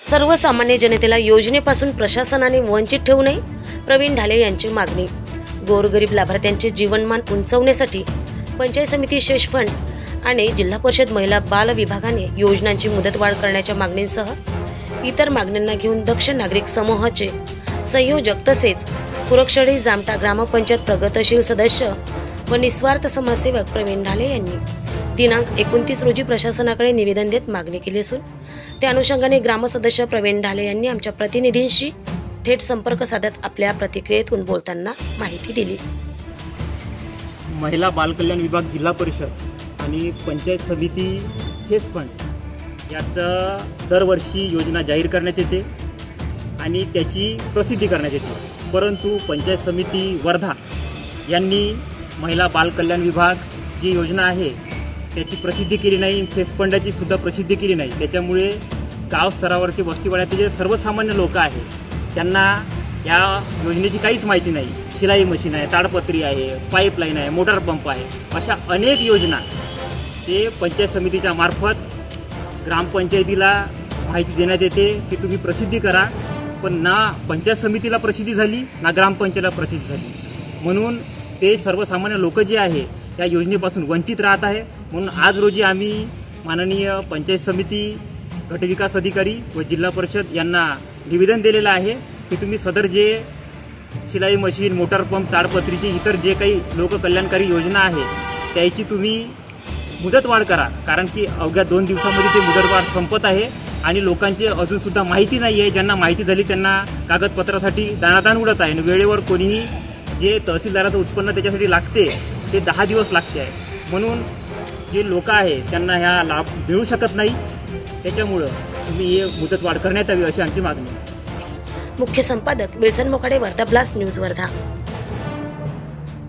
सर्वसामान्य जनतेला योजनेपासून प्रशासनाने वंचित ठेवू नये, प्रवीण ढाले यांची मागणी। गोरगरीब लाभार्थ्यांचे जीवनमान उंचावण्यासाठी पंचायत समिती शेष फंड आणि जिल्हा परिषद महिला बाल विभागाने योजनांची मुदतवाढ करण्याच्या मागणींसह इतर मागण्यांना घेऊन दक्ष नागरिक समूहाचे संयोजक तसेच कुरक्षडी जामटा ग्रामपंचायत प्रगतशील सदस्य व निस्वार्थ समाजसेवक प्रवीण ढाले यांनी दिनांक 29 रोजी प्रशासनाकडे निवेदन देत मागणी केली असून त्या अनुषंगाने ग्रामसदस्य प्रवीण ढाले यांनी आमच्या प्रतिनिधींशी थेट संपर्क साधत आपल्या प्रतिक्रियेतून बोलताना माहिती दिली। महिला बाल कल्याण विभाग, जिल्हा परिषद आणि पंचायत समिती शेष फंड याचं दरवर्षी योजना जाहीर करण्यात येते आणि त्याची प्रसिद्धी करण्यात येते। परंतु पंचायत समिती वर्धा यांनी महिला बाल कल्याण विभाग जी योजना आहे त्याची प्रसिद्धी केली नाही, शेष फंडाची सुद्धा प्रसिद्धी केली नाही। त्याच्यामुळे गाव स्तरावरचे वस्तीवाड्यातले जे सर्वसामान्य लोक आहेत त्यांना या योजनेची काहीच माहिती नाही। शिलाई मशीन आहे, ताडपत्री आहे, पाईपलाईन आहे, मोटार पंप आहे, अशा अनेक योजना ते पंचायत समितीच्या मार्फत ग्रामपंचायतीला माहिती देण्यात येते की तुम्ही प्रसिद्धी करा, पण ना पंचायत समितीला प्रसिद्धी झाली ना ग्रामपंचायतीला प्रसिद्धी झाली। म्हणून ते सर्वसामान्य लोक जे आहे या योजनेपासून वंचित राहत आहे। म्हणून आज रोजी आम्ही माननीय पंचायत समिती, गटविकास अधिकारी व जिल्हा परिषद यांना निवेदन दिलेलं आहे की तुम्ही सदर जे शिलाई मशीन, मोटार पंप, ताडपत्रीची इतर जे काही लोककल्याणकारी योजना आहे त्याची तुम्ही मुदतवाढ करा, कारण की अवघ्या 2 दिवसांमध्ये ते मुदतवाढ संपत आहे आणि लोकांची अजून सुद्धा माहिती नाही आहे। ज्यांना माहिती झाली त्यांना कागदपत्रासाठी दाणादाण उडत आहे आणि वेळेवर कोणीही जे तहसीलदाराचं उत्पन्न त्याच्यासाठी लागते ते 10 दिवस लागते आहे। म्हणून जे लोक आहे त्यांना ह्या लाभ मिळू शकत नाही। त्याच्यामुळं तुम्ही हे मुदतवाढ करण्यात यावी अशी आमची मागणी आहे। मुख्य संपादक Wilson Mokade, Wardha blast news Wardha.